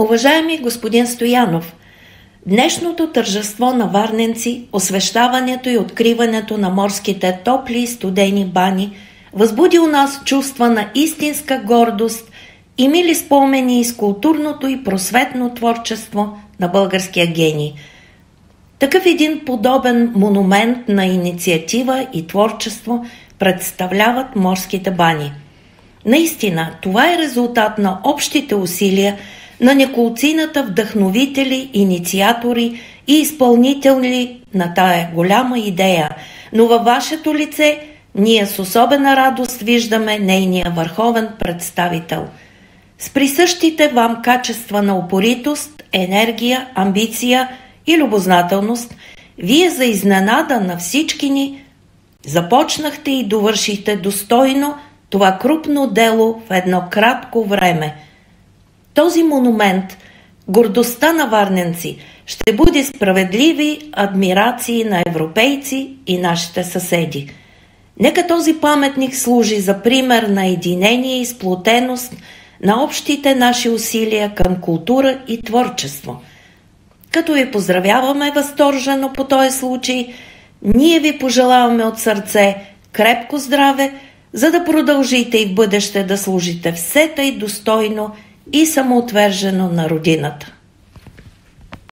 Уважаеми господин Стоянов, днешното тържество на варненци, освещаването и откриването на морските топли и студени бани възбуди у нас чувства на истинска гордост и мили спомени из културното и просветно творчество на българския гений. Такъв един подобен монумент на инициатива и творчество представляват морските бани. Наистина, това е резултат на общите усилия на неколцината вдъхновители, инициатори и изпълнители на тая голяма идея, но във вашето лице ние с особена радост виждаме нейния върховен представител. С присъщите вам качества на упоритост, енергия, амбиция и любознателност, вие за изненада на всички ни започнахте и довършихте достойно това крупно дело в едно кратко време. Този монумент, гордостта на варненци, ще буди справедливи адмирации на европейци и нашите съседи. Нека този паметник служи за пример на единение и сплотеност на общите наши усилия към култура и творчество. Като ви поздравяваме възторжено по този случай, ние ви пожелаваме от сърце крепко здраве, за да продължите и в бъдеще да служите все тъй достойно и самоотвержено на родината.